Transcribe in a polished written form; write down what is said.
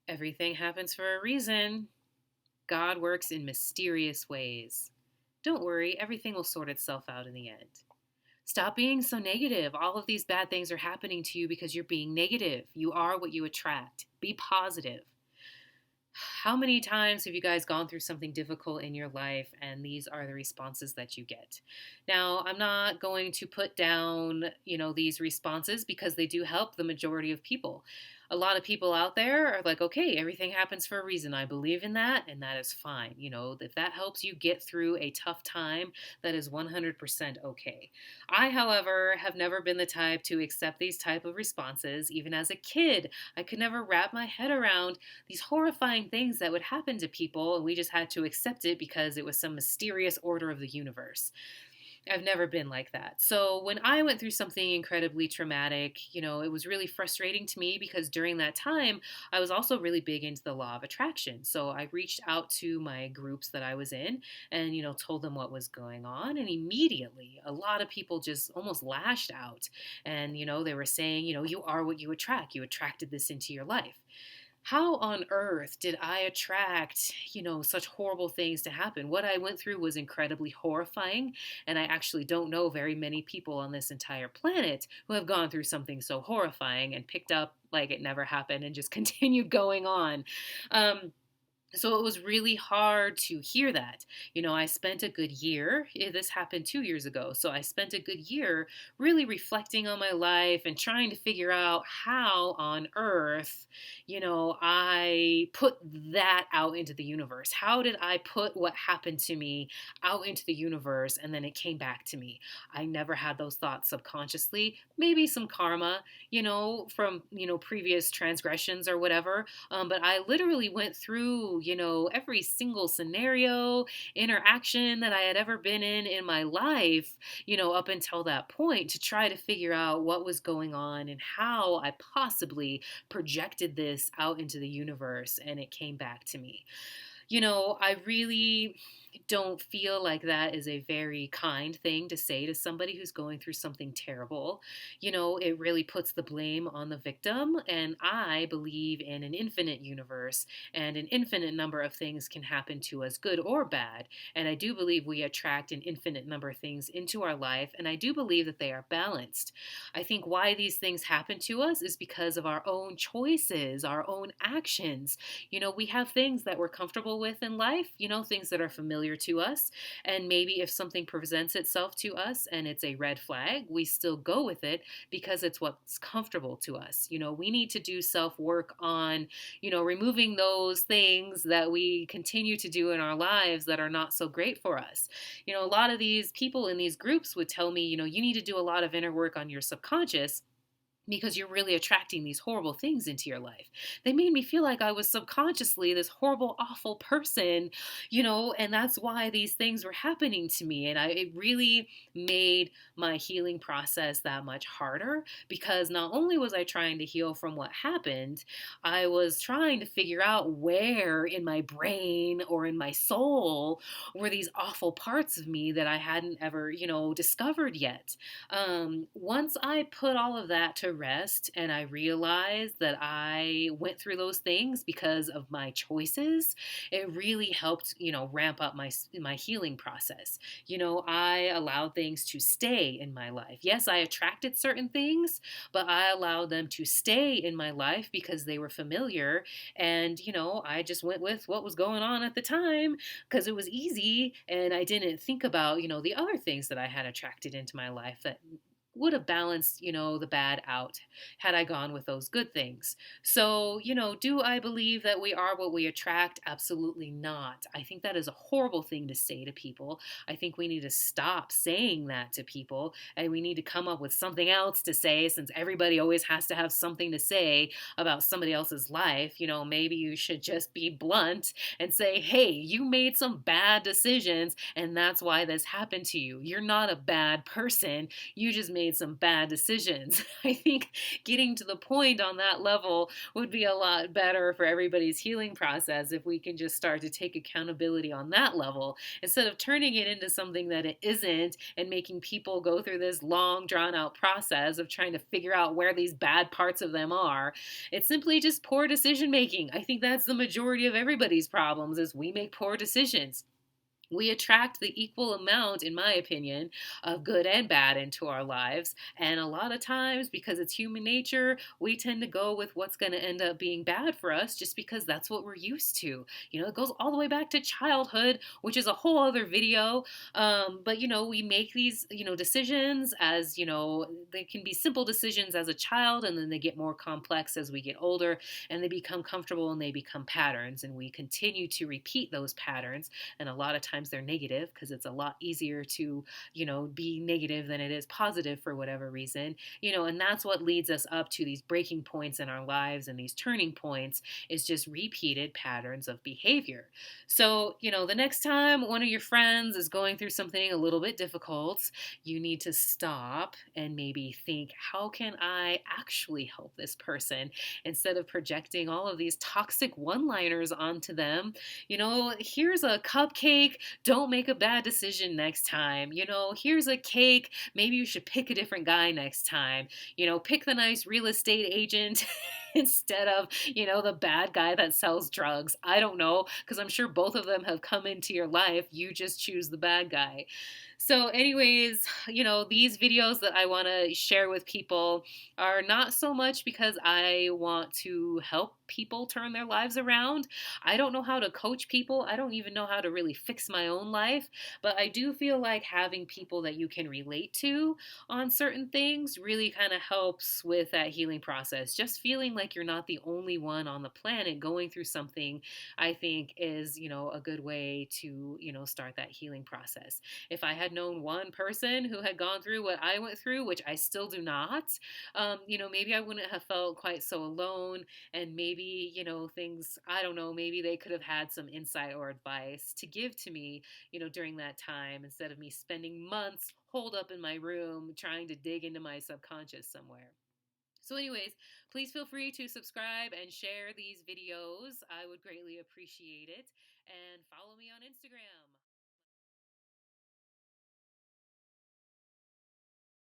Everything happens for a reason. God works in mysterious ways. Don't worry, everything will sort itself out in the end. Stop being so negative. All of these bad things are happening to you because you're being negative. You are what you attract. Be positive. How many times have you guys gone through something difficult in your life and these are the responses that you get? Now, I'm not going to put down, these responses because they do help the majority of people. A lot of people out there are like, okay, everything happens for a reason. I believe in that, and that is fine. If that helps you get through a tough time, that is 100% okay. I, however, have never been the type to accept these type of responses. Even as a kid, I could never wrap my head around these horrifying things that would happen to people, and we just had to accept it because it was some mysterious order of the universe. I've never been like that. So when I went through something incredibly traumatic, it was really frustrating to me because during that time, I was also really big into the law of attraction. So I reached out to my groups that I was in and, told them what was going on. And immediately, a lot of people just almost lashed out. And, they were saying, you are what you attract. You attracted this into your life. How on earth did I attract, such horrible things to happen? What I went through was incredibly horrifying, and I actually don't know very many people on this entire planet who have gone through something so horrifying and picked up like it never happened and just continued going on. So it was really hard to hear that. I spent a good year. This happened 2 years ago. So I spent a good year really reflecting on my life and trying to figure out how on earth, I put that out into the universe. How did I put what happened to me out into the universe and then it came back to me? I never had those thoughts subconsciously. Maybe some karma, from, previous transgressions or whatever. But I literally went through, every single scenario, interaction that I had ever been in my life, up until that point to try to figure out what was going on and how I possibly projected this out into the universe and it came back to me. I really don't feel like that is a very kind thing to say to somebody who's going through something terrible. It really puts the blame on the victim. And I believe in an infinite universe and an infinite number of things can happen to us, good or bad. And I do believe we attract an infinite number of things into our life. And I do believe that they are balanced. I think why these things happen to us is because of our own choices, our own actions. We have things that we're comfortable with in life, things that are familiar to us. And maybe if something presents itself to us and it's a red flag, we still go with it because it's what's comfortable to us. We need to do self work on, removing those things that we continue to do in our lives that are not so great for us. A lot of these people in these groups would tell me, you need to do a lot of inner work on your subconscious because you're really attracting these horrible things into your life. They made me feel like I was subconsciously this horrible, awful person, and that's why these things were happening to me. And it really made my healing process that much harder because not only was I trying to heal from what happened, I was trying to figure out where in my brain or in my soul were these awful parts of me that I hadn't ever, discovered yet. Once I put all of that to rest and I realized that I went through those things because of my choices, it really helped, ramp up my healing process. I allowed things to stay in my life. Yes, I attracted certain things, but I allowed them to stay in my life because they were familiar. And, I just went with what was going on at the time because it was easy and I didn't think about, the other things that I had attracted into my life that would have balanced, the bad out had I gone with those good things. So, do I believe that we are what we attract? Absolutely not. I think that is a horrible thing to say to people. I think we need to stop saying that to people and we need to come up with something else to say since everybody always has to have something to say about somebody else's life. Maybe you should just be blunt and say, hey, you made some bad decisions and that's why this happened to you. You're not a bad person. You just made made some bad decisions. I think getting to the point on that level would be a lot better for everybody's healing process if we can just start to take accountability on that level instead of turning it into something that it isn't and making people go through this long drawn out process of trying to figure out where these bad parts of them are. It's simply just poor decision making. I think that's the majority of everybody's problems is we make poor decisions. We attract the equal amount, in my opinion, of good and bad into our lives. And a lot of times, because it's human nature, we tend to go with what's going to end up being bad for us just because that's what we're used to. It goes all the way back to childhood, which is a whole other video. But we make these, decisions as, they can be simple decisions as a child, and then they get more complex as we get older, and they become comfortable and they become patterns. And we continue to repeat those patterns. And a lot of times they're negative because it's a lot easier to, be negative than it is positive for whatever reason, and that's what leads us up to these breaking points in our lives and these turning points is just repeated patterns of behavior. So, the next time one of your friends is going through something a little bit difficult, you need to stop and maybe think, how can I actually help this person instead of projecting all of these toxic one-liners onto them? Here's a cupcake. Don't make a bad decision next time. Here's a cake. Maybe you should pick a different guy next time. Pick the nice real estate agent instead of, the bad guy that sells drugs. I don't know, because I'm sure both of them have come into your life. You just choose the bad guy. So, anyways, these videos that I want to share with people are not so much because I want to help people turn their lives around. I don't know how to coach people. I don't even know how to really fix my own life. But I do feel like having people that you can relate to on certain things really kind of helps with that healing process. Just feeling like you're not the only one on the planet going through something, I think is, a good way to, start that healing process. If I had known one person who had gone through what I went through, which I still do not, maybe I wouldn't have felt quite so alone. And maybe, things, I don't know, maybe they could have had some insight or advice to give to me, during that time instead of me spending months holed up in my room trying to dig into my subconscious somewhere. So anyways, please feel free to subscribe and share these videos. I would greatly appreciate it. And follow me on Instagram.